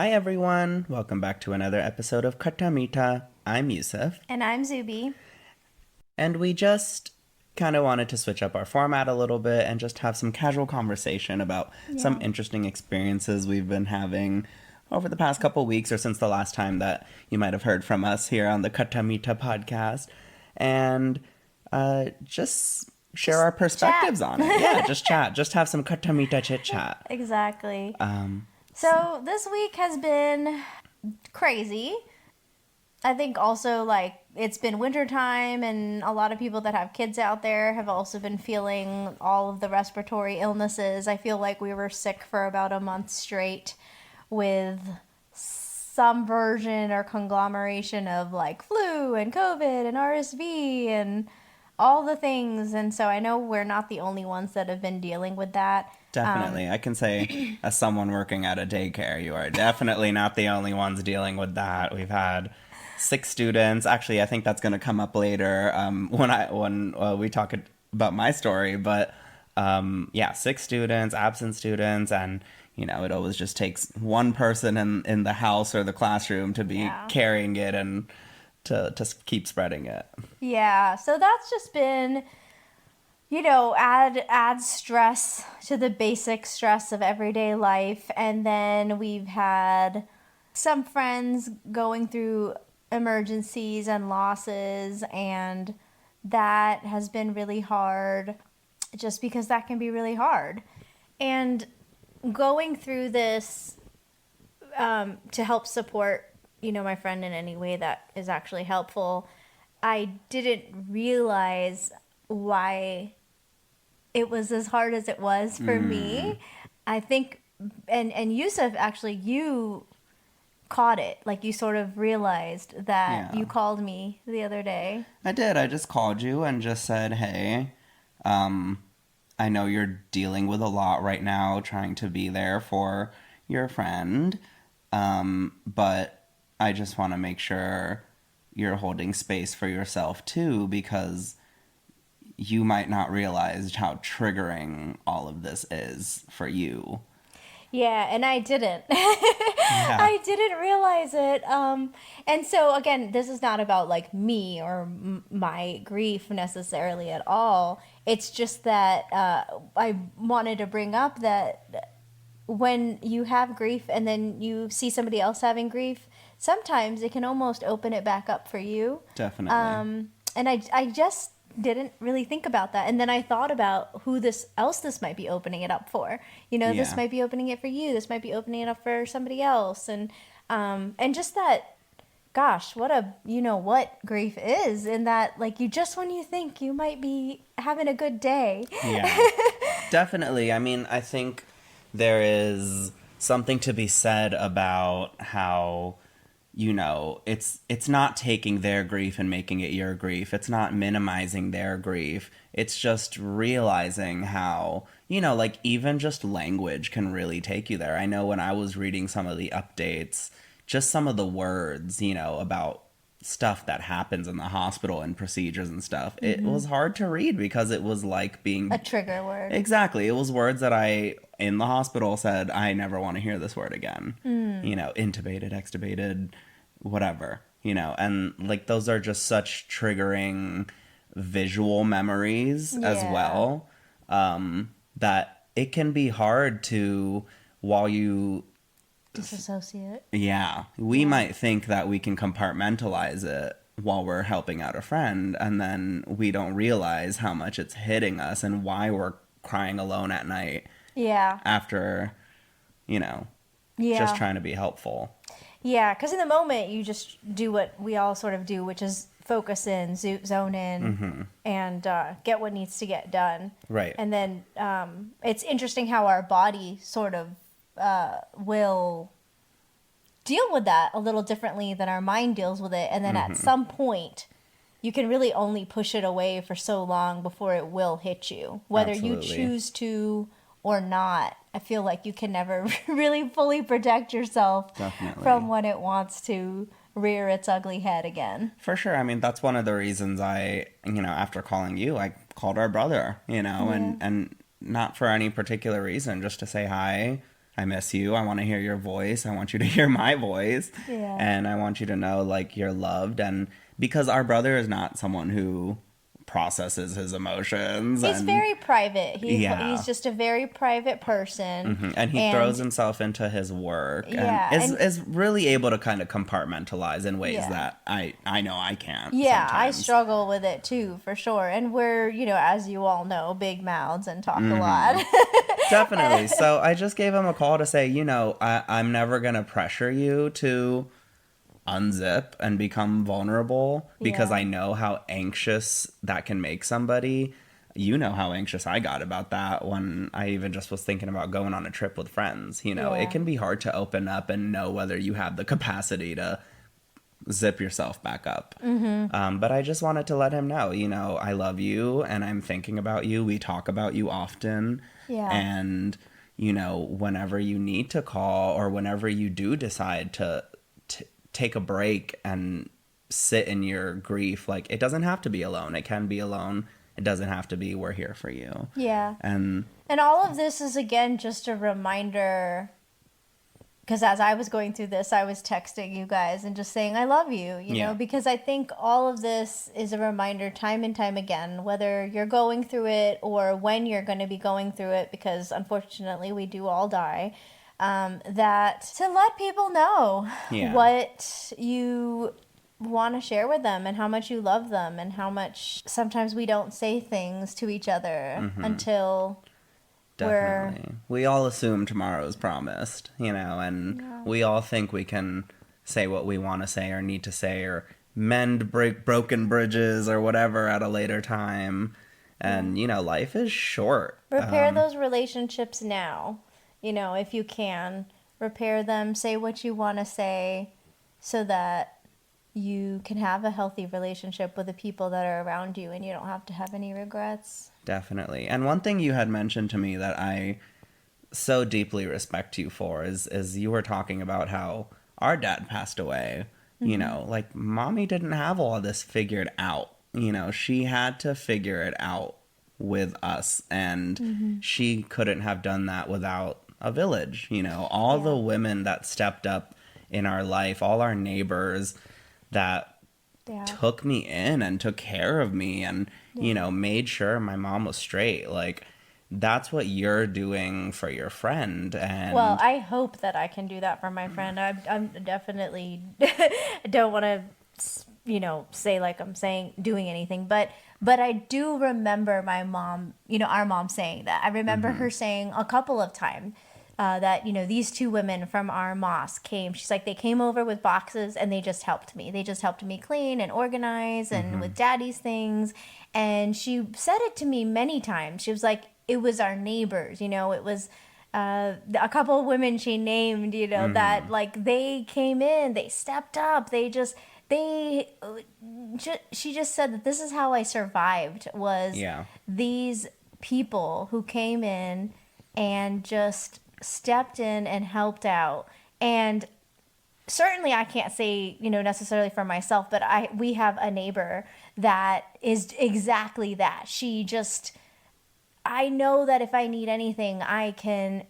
Hi everyone, welcome back to another episode of Khatta Meetha. I'm Yusuf, And I'm Zuby. and we just kind of wanted to switch up our format a little bit and just have some casual conversation about some Yeah. interesting experiences we've been having over the past couple weeks or since the last time that you might have heard from us here on the Khatta Meetha podcast, and just share Just our chat. perspectives on it. Yeah, just chat, just have some Khatta Meetha chit chat. Exactly. Um, So this week has been crazy. I think also like it's been wintertime and a lot of people that have kids out there have also been feeling all of the respiratory illnesses. I feel like we were sick for about a month straight with some version or conglomeration of like flu and COVID and RSV and all the things. And so I know we're not the only ones that have been dealing with that. Definitely. I can say, as someone working at a daycare, you are definitely not the only ones dealing with that. We've had 6 students. Actually, I think that's going to come up later when we talk about my story. But yeah, 6 students, absent students, and it always just takes one person in the house or the classroom to be Yeah. carrying it and to keep spreading it. Yeah. So that's just been, add stress to the basic stress of everyday life. And then we've had some friends going through emergencies and losses, and that has been really hard just because that can be really hard. And going through this to help support, my friend in any way that is actually helpful, I didn't realize why it was as hard as it was for Mm, me. I think, and Yusuf, actually, you caught it. Like you sort of realized that yeah. you called me the other day. I did. I just called you and just said, hey, um, I know you're dealing with a lot right now, trying to be there for your friend, but I just want to make sure you're holding space for yourself too, because you might not realize how triggering all of this is for you. Yeah, and I didn't. Yeah. I didn't realize it. And so again, this is not about like me or my grief necessarily at all. It's just that I wanted to bring up that when you have grief and then you see somebody else having grief, sometimes it can almost open it back up for you. Definitely. And I just didn't really think about that. And then I thought about who this might be opening it up for. This Yeah. might be opening it for you. This might be opening it up for somebody else. And just that, gosh, what a what grief is, in that like you just when you think you might be having a good day. Yeah. Definitely. I mean, I think there is something to be said about how it's not taking their grief and making it your grief. It's not minimizing their grief. It's just realizing how, like even just language can really take you there. I know when I was reading some of the updates, just some of the words, about stuff that happens in the hospital and procedures and stuff, it was hard to read because it was like A being trigger word. exactly, it was words that I in the hospital said I never want to hear this word again. Intubated, extubated, whatever, and like those are just such triggering visual memories as Yeah. well, that it can be hard to, while you, Disassociate. yeah, we Yeah. might think that we can compartmentalize it while we're helping out a friend, and then we don't realize how much it's hitting us and why we're crying alone at night Yeah. after, you know, just Yeah. trying to be helpful. Yeah, because in the moment you just do what we all sort of do, which is focus in, zone in, and get what needs to get done. Right. And then it's interesting how our body sort of will deal with that a little differently than our mind deals with it. And then at some point, you can really only push it away for so long before it will hit you, whether you Absolutely. choose to or not. I feel like you can never really fully protect yourself Definitely. from when it wants to rear its ugly head again. For sure. I mean, that's one of the reasons after calling you, I called our brother, Yeah. and not for any particular reason, just to say hi, I miss you. I want to hear your voice. I want you to hear my voice. Yeah. And I want you to know, like, you're loved. And because our brother is not someone who processes his emotions. He's and very private. Yeah. He's just a very private person. And he throws himself into his work and is really able to kind of compartmentalize in ways that I know I can't. Yeah, sometimes. I struggle with it too, for sure. And we're, as you all know, big mouths and talk a lot. Definitely. So I just gave him a call to say, I'm never going to pressure you to unzip and become vulnerable because I know how anxious that can make somebody. You know how anxious I got about that when I even just was thinking about going on a trip with friends. It can be hard to open up and know whether you have the capacity to zip yourself back up. But I just wanted to let him know, I love you and I'm thinking about you. We talk about you often. Yeah. And, whenever you need to call or whenever you do decide to take a break and sit in your grief, like, it doesn't have to be alone. It can be alone. It doesn't have to be, we're here for you. Yeah. And all of this is, again, just a reminder, because as I was going through this, I was texting you guys and just saying, I love you, you know, because I think all of this is a reminder time and time again, whether you're going through it or when you're going to be going through it, because unfortunately we do all die. That to let people know what you want to share with them and how much you love them and how much sometimes we don't say things to each other until we all assume tomorrow is promised, and we all think we can say what we want to say or need to say or break broken bridges or whatever at a later time. And, life is short. Repair those relationships now. If you can, repair them, say what you want to say so that you can have a healthy relationship with the people that are around you and you don't have to have any regrets. Definitely. And one thing you had mentioned to me that I so deeply respect you for is you were talking about how our dad passed away. Like, mommy didn't have all this figured out. She had to figure it out with us, and she couldn't have done that without a village. All the women that stepped up in our life, all our neighbors that took me in and took care of me and made sure my mom was straight. Like, that's what you're doing for your friend. And well, I hope that I can do that for my friend. I'm definitely don't want to say like I'm doing anything, but I do remember my mom, our mom saying that. I remember her saying a couple of times that, these two women from our mosque came. She's like, they came over with boxes and they just helped me. They just helped me clean and organize and with daddy's things. And she said it to me many times. She was like, it was our neighbors, it was a couple of women she named, that like they came in, they stepped up, she just said that this is how I survived was these people who came in and just stepped in and helped out. And certainly I can't say, necessarily for myself, but we have a neighbor that is exactly that. I know that if I need anything, I can.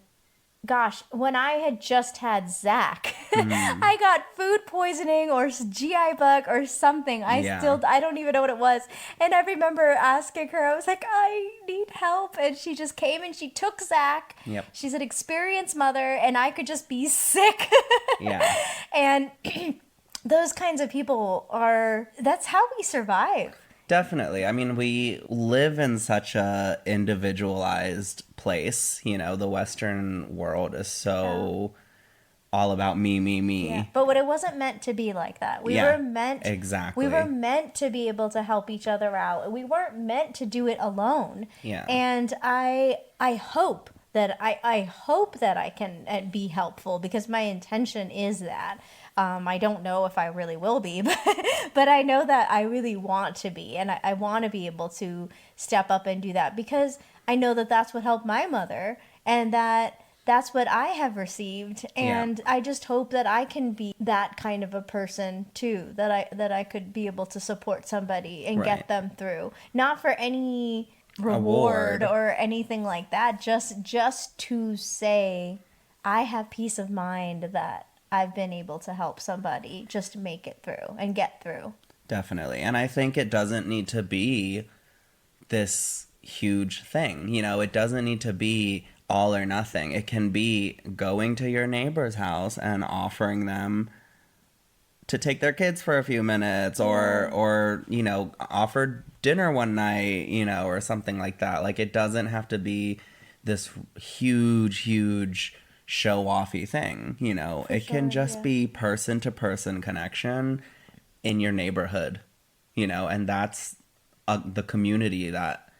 Gosh, when I had just had Zach, I got food poisoning or GI bug or something. I don't even know what it was. And I remember asking her, I was like, I need help. And she just came and she took Zach. Yep. She's an experienced mother and I could just be sick. And those kinds of people that's how we survive. Definitely. I mean, we live in such a individualized place. The Western world is so all about me. Yeah. But it wasn't meant to be like that. We were meant to be able to help each other out. We weren't meant to do it alone. Yeah. And I hope that I can be helpful because my intention is that. I don't know if I really will be, but I know that I really want to be, and I want to be able to step up and do that because I know that that's what helped my mother, and that's what I have received, and I just hope that I can be that kind of a person too, that I could be able to support somebody and get them through, not for any reward or anything like that, just to say I have peace of mind that I've been able to help somebody just make it through and get through. Definitely. And I think it doesn't need to be this huge thing. You know, it doesn't need to be all or nothing. It can be going to your neighbor's house and offering them to take their kids for a few minutes, or you know, offer dinner one night, you know, or something like that. Like, it doesn't have to be this huge show-offy thing, you know. It can just be person to person connection in your neighborhood, you know, and that's the community that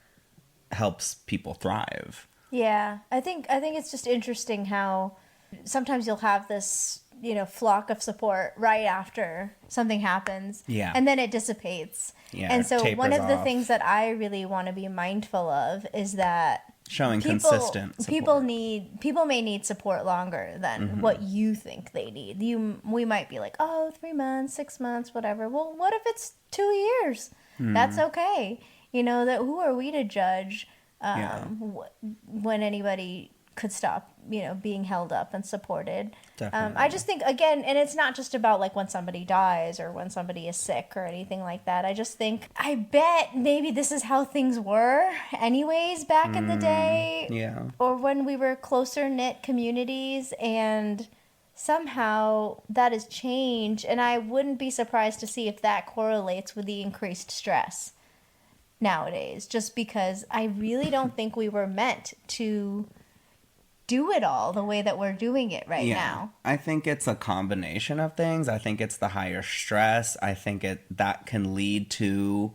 helps people thrive. Yeah, I think it's just interesting how sometimes you'll have this, you know, flock of support right after something happens. Yeah. And then it dissipates. Yeah, And so tapers one of the off. things that I really want to be mindful of is that Showing consistent support. people may need support longer than what you think they need. We might be like, oh, 3 months, 6 months, whatever. Well, what if it's 2 years? That's okay. You know, that who are we to judge when anybody could stop, you know, being held up and supported. Definitely. I just think, again, and it's not just about like when somebody dies or when somebody is sick or anything like that. I just think, I bet maybe this is how things were anyways back in the day. Yeah. Or when we were closer knit communities, and somehow that has changed. And I wouldn't be surprised to see if that correlates with the increased stress nowadays, just because I really don't think we were meant to do it all the way that we're doing it right now. I think it's a combination of things. I think it's the higher stress. I think that can lead to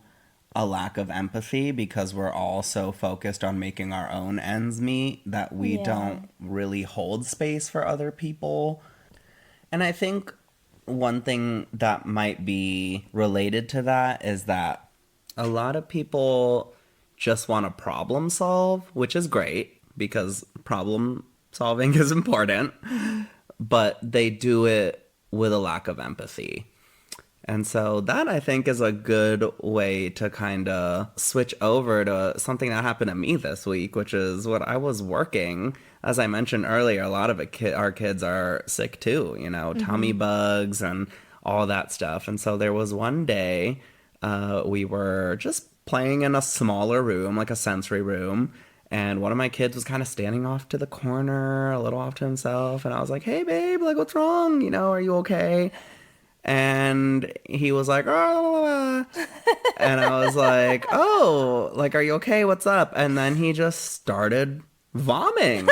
a lack of empathy because we're all so focused on making our own ends meet that we don't really hold space for other people. And I think one thing that might be related to that is that a lot of people just want to problem solve, which is great because problem solving is important, but they do it with a lack of empathy. And so that, I think, is a good way to kind of switch over to something that happened to me this week, which is when I was working. As I mentioned earlier, a lot of our kids are sick too, you know, tummy bugs and all that stuff. And so there was one day we were just playing in a smaller room, like a sensory room. And one of my kids was kind of standing off to the corner, a little off to himself. And I was like, hey, babe, like, what's wrong? You know, are you okay? And he was like, oh. And I was like, oh, like, are you okay? What's up? And then he just started vomiting.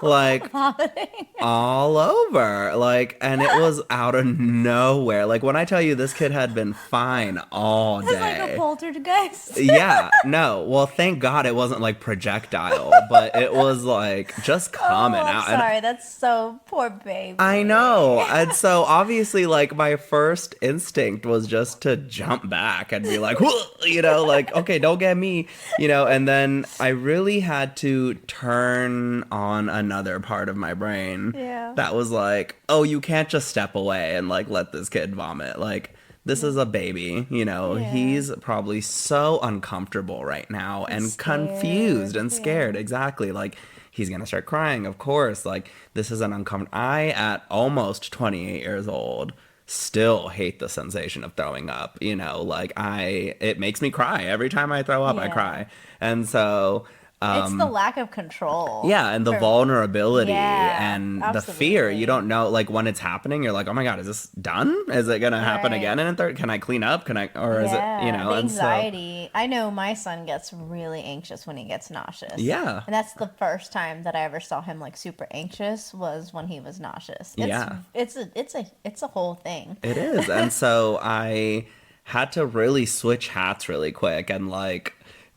Like, all over. Like, and it was out of nowhere. Like, when I tell you this kid had been fine all day. It's like a poltergeist. Yeah, no. Well, thank God it wasn't like projectile, but it was like just coming out. Sorry, that's so poor baby. I know. And so obviously, like, my first instinct was just to jump back and be like, you know, like, okay, don't get me, you know. And then I really had to turn on another part of my brain that was like, oh, you can't just step away and like let this kid vomit. Like, this is a baby, you know. He's probably so uncomfortable right now and confused and scared. Exactly. Like, he's gonna start crying, of course. Like, this is an uncomfortable. I, at almost 28 years old, still hate the sensation of throwing up, you know. Like, it makes me cry every time I throw up. I cry. And so it's the lack of control. Yeah, and the vulnerability and absolutely. the fear. You don't know, like, when it's happening, you're like, oh my God, is this done? Is it going to happen again in a third? Can I clean up? Or is it, you know? The anxiety. I know my son gets really anxious when he gets nauseous. Yeah. And that's the first time that I ever saw him like super anxious was when he was nauseous. It's a whole thing. It is. And so I had to really switch hats really quick and like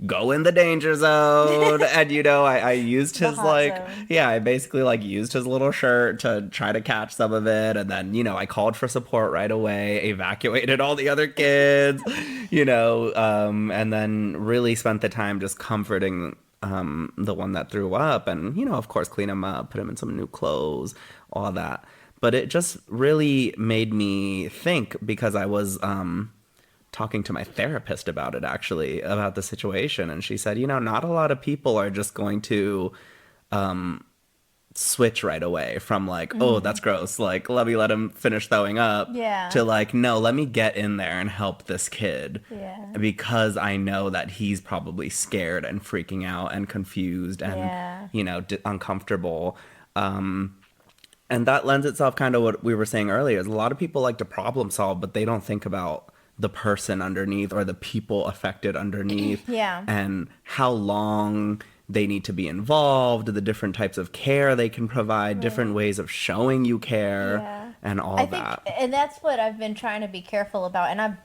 go in the danger zone. And, you know, I used his I basically like used his little shirt to try to catch some of it. And then, you know, I called for support right away, evacuated all the other kids, you know, and then really spent the time just comforting the one that threw up and, you know, of course, clean him up, put him in some new clothes, all that. But it just really made me think because I was talking to my therapist about it, actually, about the situation. And she said, you know, not a lot of people are just going to switch right away from like, oh, that's gross, like let me let him finish throwing up, Yeah. to like, no, let me get in there and help this kid, Yeah. because I know that he's probably scared and freaking out and confused and Yeah. uncomfortable. And that lends itself kind of what we were saying earlier, is a lot of people like to problem solve, but they don't think about the person underneath or the people affected underneath, Yeah. and how long they need to be involved, the different types of care they can provide, different ways of showing you care, Yeah. and all I think, that. and that's what I've been trying to be careful about. And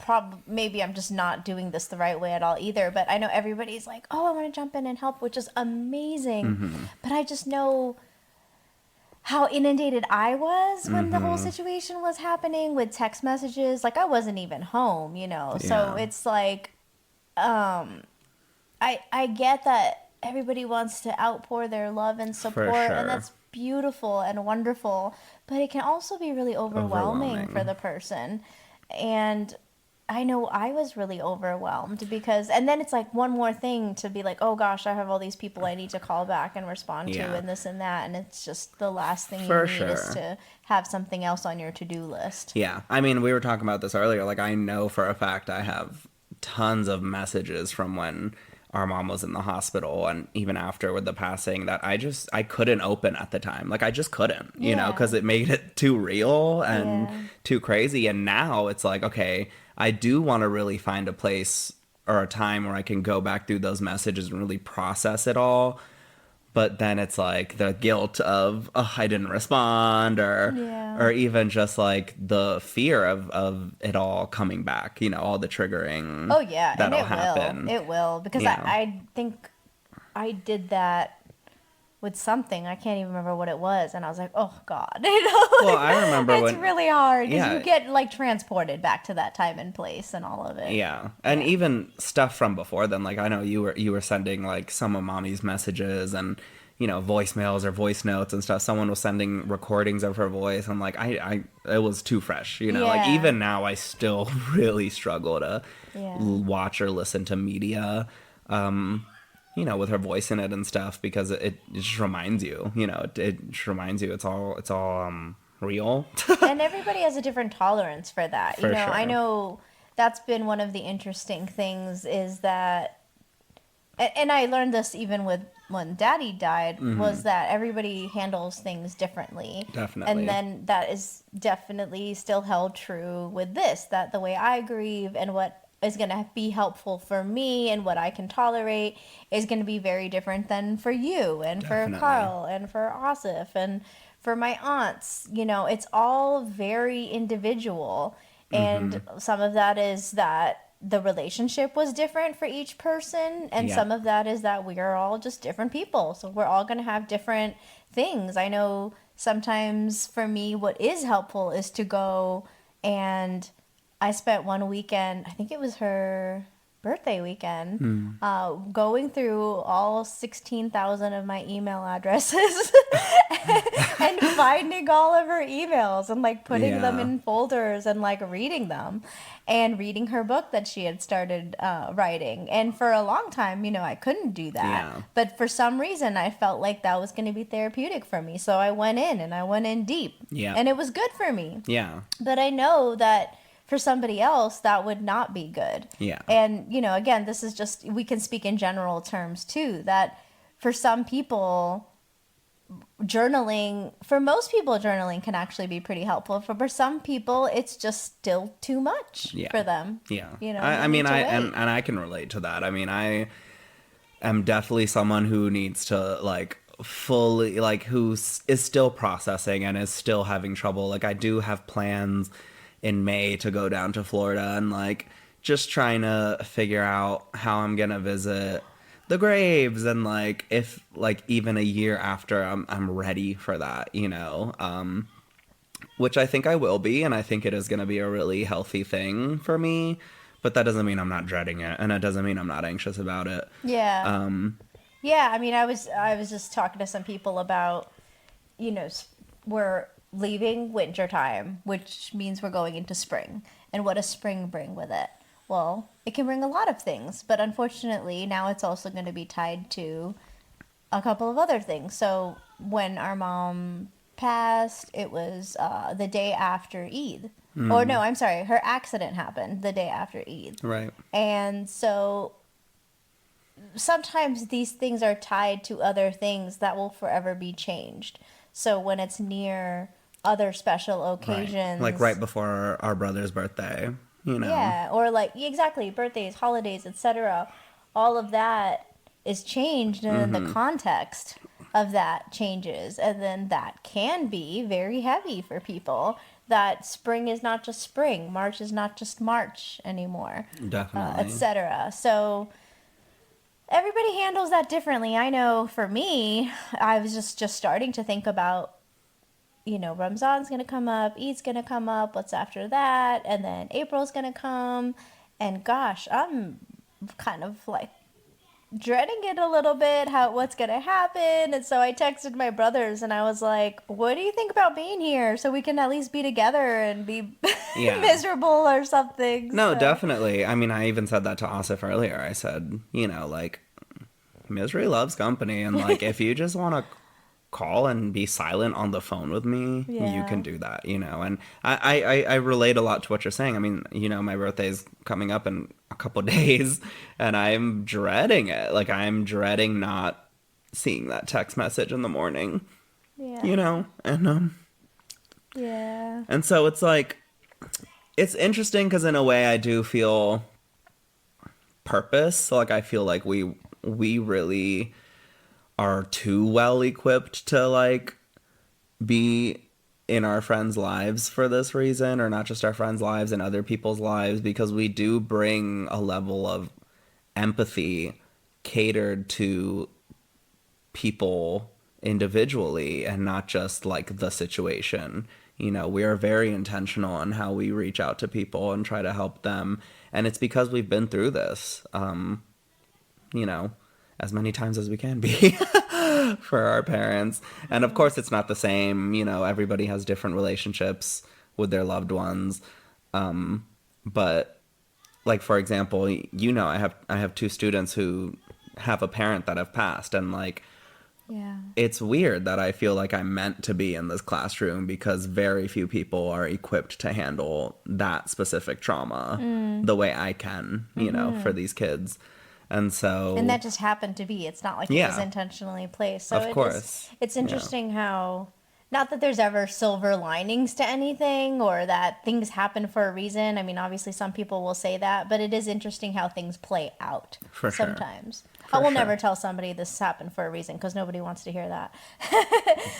maybe I'm just not doing this the right way at all either. But I know everybody's like, oh, I want to jump in and help, which is amazing. But I just know how inundated I was when the whole situation was happening with text messages. Like, I wasn't even home, So Yeah. it's like, I get that everybody wants to outpour their love and support, sure. and that's beautiful and wonderful, but it can also be really overwhelming for the person. And I know I was really overwhelmed because, and then it's like one more thing to be like, oh gosh, I have all these people I need to call back and respond to, Yeah. and this and that, and it's just the last thing For you need is sure. to have something else on your to-do list. Yeah. I mean, we were talking about this earlier. Like, I know for a fact I have tons of messages from when our mom was in the hospital, and even after with the passing, that I couldn't open at the time. Like, I just couldn't, Yeah. because it made it too real and Yeah. too crazy. And now it's like, okay, I do want to really find a place or a time where I can go back through those messages and really process it all. But then it's like the guilt of, oh, I didn't respond, Yeah. or even just like the fear of it all coming back, all the triggering Oh yeah, and that'll it happen. will. It will, because Yeah. I think I did that with something. I can't even remember what it was, and I was like, oh God, Well, I remember it's when, really hard because yeah. you get like transported back to that time and place and all of it. Yeah. And Yeah. even stuff from before then, like I know you were sending like some of mommy's messages and voicemails or voice notes and stuff. Someone was sending recordings of her voice, and like I it was too fresh, like Yeah. even now I still really struggle to Yeah. watch or listen to media with her voice in it and stuff, because it just reminds you, it just reminds you it's all real. And everybody has a different tolerance for that. For I sure. know that's been one of the interesting things is that, and I learned this even with when Daddy died, was that everybody handles things differently. Definitely. And then that is definitely still held true with this, that the way I grieve and what is going to be helpful for me and what I can tolerate is going to be very different than for you and Definitely. for Carl and for Asif and for my aunts. It's all very individual. And some of that is that the relationship was different for each person, and Yeah. some of that is that we are all just different people, so we're all going to have different things. I know sometimes for me what is helpful is to go, and I spent one weekend, I think it was her birthday weekend, going through all 16,000 of my email addresses and finding all of her emails and like putting them Yeah. in folders and like reading them and reading her book that she had started writing. And for a long time, I couldn't do that. Yeah. But for some reason, I felt like that was going to be therapeutic for me. So I went in and I went in deep. Yeah. And it was good for me. Yeah. But I know that for somebody else, that would not be good. Yeah. And, again, this is just, we can speak in general terms too, that for some people, for most people, journaling can actually be pretty helpful. For some people, it's just still too much for them. Yeah. I mean, need to and wait. I can relate to that. I mean, I am definitely someone who needs to like fully, like, is still processing and is still having trouble. Like, I do have plans in May to go down to Florida and like just trying to figure out how I'm gonna visit the graves, and like if like even a year after I'm ready for that, which I think I will be, and I think it is gonna be a really healthy thing for me. But that doesn't mean I'm not dreading it, and it doesn't mean I'm not anxious about it. Yeah. Yeah, I mean, I was just talking to some people about, we're leaving winter time, which means we're going into spring. And what does spring bring with it? Well, it can bring a lot of things, but unfortunately now it's also going to be tied to a couple of other things. So when our mom passed, it was the day after Eid. Or no, I'm sorry, her accident happened the day after Eid. Right. And so sometimes these things are tied to other things that will forever be changed. So when it's near other special Right. occasions, Like right before our brother's birthday, you know. yeah, or like exactly birthdays, holidays, etc. All of that is changed, and then the context of that changes, and then that can be very heavy for people. That spring is not just spring, March is not just March anymore, Definitely. etc. So everybody handles that differently. I know for me, I was just starting to think about, Ramzan's going to come up, Eid's going to come up, what's after that, and then April's going to come. And gosh, I'm kind of like dreading it a little bit, what's going to happen. And so I texted my brothers and I was like, what do you think about being here so we can at least be together and be Yeah. miserable or something? No, So, definitely. I mean, I even said that to Asif earlier. I said, like, misery loves company. And, like, if you just want to call and be silent on the phone with me, you can yeah. do that, And I relate a lot to what you're saying. I mean, my birthday's coming up in a couple days, and I'm dreading it. Like, I'm dreading not seeing that text message in the morning, Yeah. And, Yeah. and so it's like, it's interesting because in a way I do feel purpose. So, like, I feel like we really are too well equipped to like be in our friends' lives for this reason, or not just our friends' lives and other people's lives, because we do bring a level of empathy catered to people individually and not just like the situation. We are very intentional in how we reach out to people and try to help them. And it's because we've been through this, you know, as many times as we can be for our parents. And of course, it's not the same. Everybody has different relationships with their loved ones. But like, for example, I have two students who have a parent that have passed, and like, Yeah. it's weird that I feel like I'm meant to be in this classroom because very few people are equipped to handle that specific trauma the way I can, for these kids. And so, And that just happened to be. It's not like it was yeah, intentionally placed. So of course. it's Yeah, interesting how, not that there's ever silver linings to anything or that things happen for a reason. I mean, obviously some people will say that, but it is interesting how things play out for sure. sometimes. I For will sure. never tell somebody this happened for a reason because nobody wants to hear that.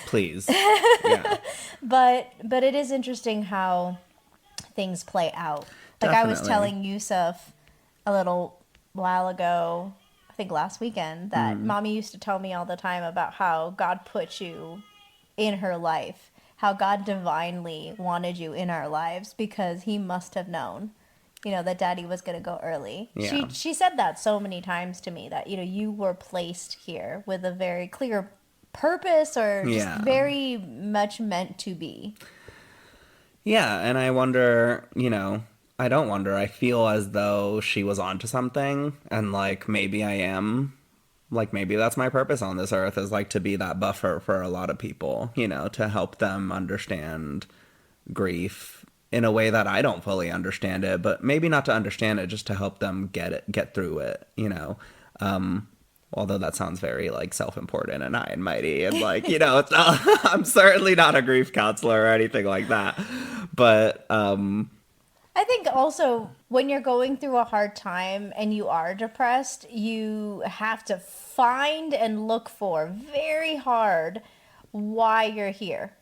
Please. Yeah, But it is interesting how things play out. Like I was definitely. telling Yusuf a little while ago, I think last weekend, that mommy used to tell me all the time about how God put you in her life, how God divinely wanted you in our lives because he must have known, that daddy was going to go early. Yeah. She said that so many times to me that, you were placed here with a very clear purpose or just Yeah. very much meant to be. Yeah, and I wonder, I don't wonder. I feel as though she was onto something, and like maybe I am. Like maybe that's my purpose on this earth, is like to be that buffer for a lot of people, to help them understand grief in a way that I don't fully understand it, but maybe not to understand it, just to help them get through it. Although that sounds very like self-important and high and mighty, and like, it's not, I'm certainly not a grief counselor or anything like that. But I think also when you're going through a hard time and you are depressed, you have to find and look for very hard why you're here.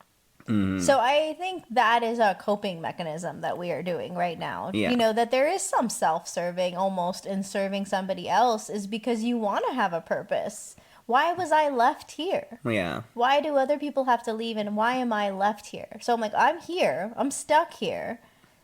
So I think that is a coping mechanism that we are doing right now. yeah. That there is some self-serving almost in serving somebody else is because you want to have a purpose. Why was I left here? Yeah. Why do other people have to leave and why am I left here? So I'm like, I'm here. I'm stuck here.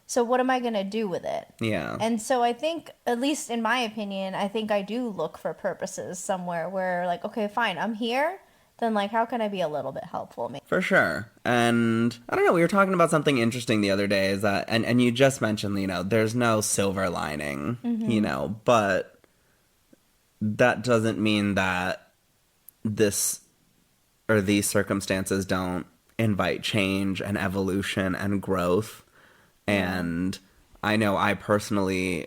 So what am I going to do with it? Yeah. And so I think, at least in my opinion, I think I do look for purposes somewhere where like, okay, fine, I'm here. Then like, how can I be a little bit helpful? Maybe. For sure. And I don't know, we were talking about something interesting the other day, is that, and you just mentioned, there's no silver lining, but that doesn't mean that this or these circumstances don't invite change and evolution and growth. And I know I personally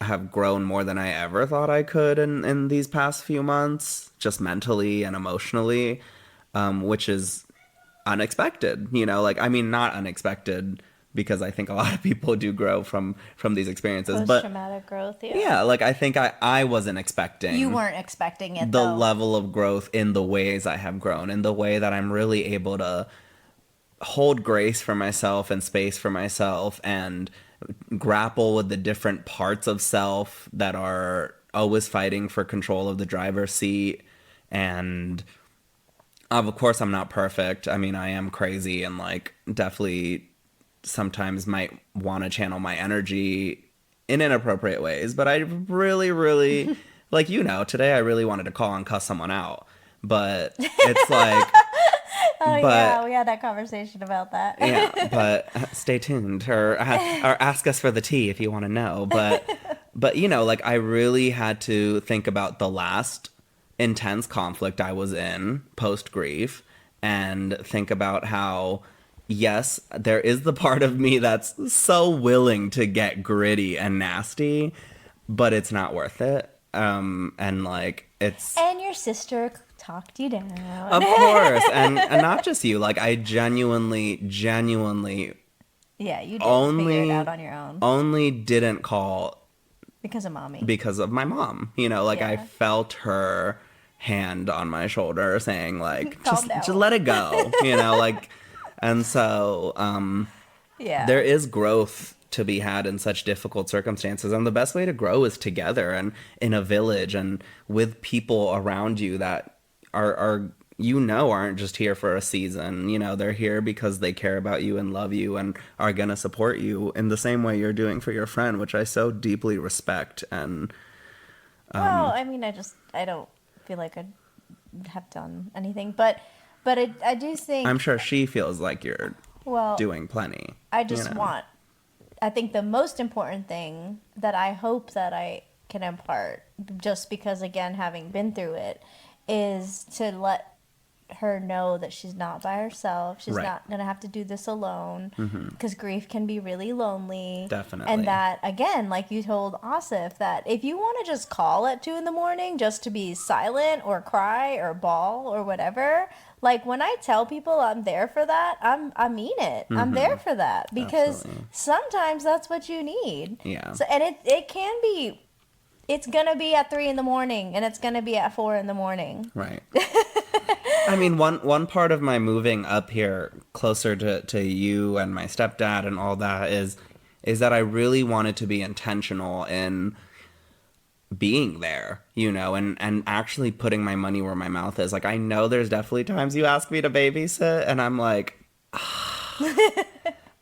have grown more than I ever thought I could in these past few months, just mentally and emotionally, which is unexpected, like, I mean, not unexpected because I think a lot of people do grow from these experiences, but Post-traumatic growth, yeah, like, I think I wasn't expecting You weren't expecting it, the though. level of growth in the ways I have grown, in the way that I'm really able to hold grace for myself and space for myself and grapple with the different parts of self that are always fighting for control of the driver's seat. And of course, I'm not perfect. I mean, I am crazy and, like, definitely sometimes might want to channel my energy in inappropriate ways. But I really, really, like, today I really wanted to call and cuss someone out. But it's like, Oh, but yeah, we had that conversation about that. yeah, but stay tuned or ask us for the tea if you want to know. But like, I really had to think about the last intense conflict I was in post grief and think about how, yes, there is the part of me that's so willing to get gritty and nasty, but it's not worth it. And, like, it's... And your sister talked you down. Of course. And not just you. Like, I genuinely Yeah, you did figure it out on your own. only didn't call Because of mommy. because of my mom. Like, I Yeah. felt her hand on my shoulder saying, like, Calm just down. let it go, like, and so Yeah. there is growth to be had in such difficult circumstances, and the best way to grow is together and in a village and with people around you that are aren't just here for a season. They're here because they care about you and love you and are gonna support you in the same way you're doing for your friend, which I so deeply respect. And Well, I mean, I don't feel like I have done anything, but I do think, I'm sure she feels like you're well, doing plenty. I just I think the most important thing that I hope that I can impart, just because, again, having been through it, is to let her know that she's not by herself. She's Right. not going to have to do this alone, because grief can be really lonely. Definitely. And that, again, like you told Asif, that if you want to just call at 2 a.m. just to be silent or cry or bawl or whatever, like, when I tell people I'm there for that, I mean it. I'm there for that, because Absolutely. sometimes that's what you need. Yeah. So, and it can be, it's going to be at 3 a.m. and it's going to be at 4 a.m. Right. I mean, one part of my moving up here closer to you and my stepdad and all that is that I really wanted to be intentional in being there, and actually putting my money where my mouth is. Like, I know there's definitely times you ask me to babysit and I'm like,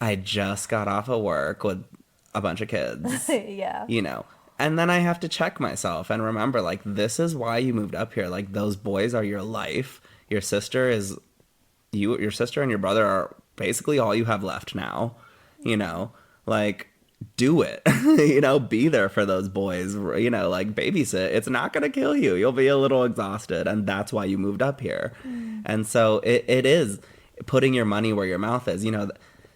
I just got off of work with a bunch of kids, Yeah. And then I have to check myself and remember, like, this is why you moved up here. Like, those boys are your life. Your sister and your brother are basically all you have left now, like, do it, be there for those boys, like, babysit. It's not going to kill you. You'll be a little exhausted. And that's why you moved up here. And so it is putting your money where your mouth is.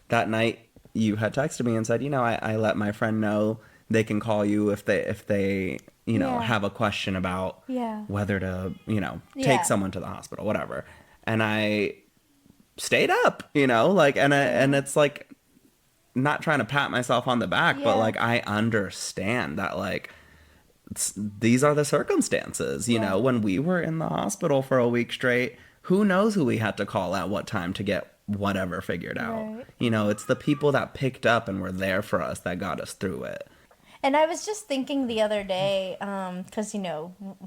That night you had texted me and said, I let my friend know they can call you if they Yeah. have a question about Yeah. whether to, Yeah. take someone to the hospital, whatever. And I stayed up, like, and it's like, not trying to pat myself on the back, but, Yeah. like, I understand that, like, these are the circumstances, Yeah. when we were in the hospital for a week straight, who knows who we had to call at what time to get whatever figured out. Right. It's the people that picked up and were there for us that got us through it. And I was just thinking the other day, because,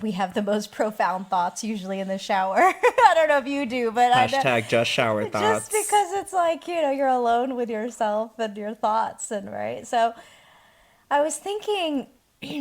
we have the most profound thoughts usually in the shower. I don't know if you do, but Hashtag just shower thoughts. just because it's like, you're alone with yourself and your thoughts, and right. So I was thinking,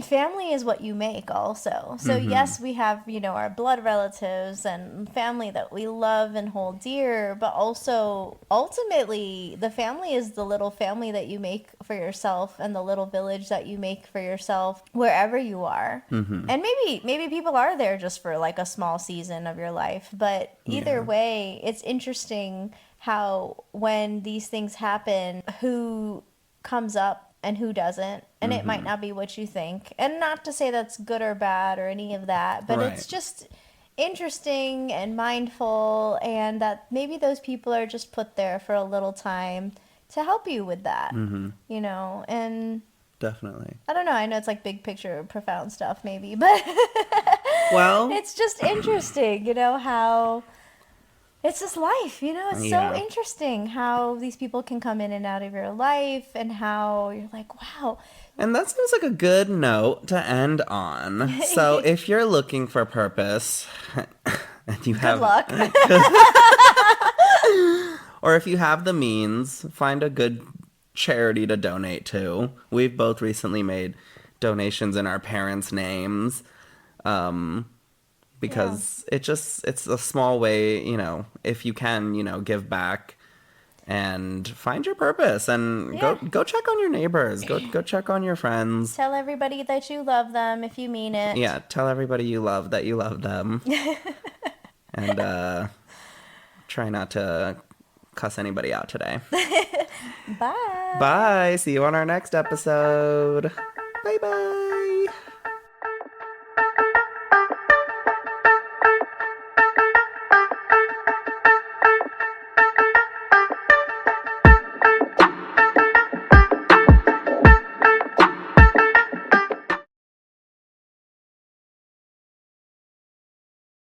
family is what you make also. So yes, we have, our blood relatives and family that we love and hold dear, but also ultimately the family is the little family that you make for yourself and the little village that you make for yourself wherever you are. And maybe people are there just for like a small season of your life, but either Yeah. way, it's interesting how when these things happen, who comes up and who doesn't, and it might not be what you think, and not to say that's good or bad or any of that, but Right. it's just interesting and mindful, and that maybe those people are just put there for a little time to help you with that, and Definitely. I don't know, I know it's like big picture profound stuff maybe, but Well, it's just interesting, how it's just life, it's so yeah. interesting how these people can come in and out of your life and how you're like, wow. And that seems like a good note to end on. So if you're looking for purpose, and you Good have, luck. or if you have the means, find a good charity to donate to. We've both recently made donations in our parents' names. Yeah. Because it's a small way, if you can, give back and find your purpose and Yeah. go check on your neighbors. Go check on your friends. Tell everybody that you love them if you mean it. Yeah, tell everybody you love that you love them. And try not to cuss anybody out today. Bye. Bye. See you on our next episode. Bye bye.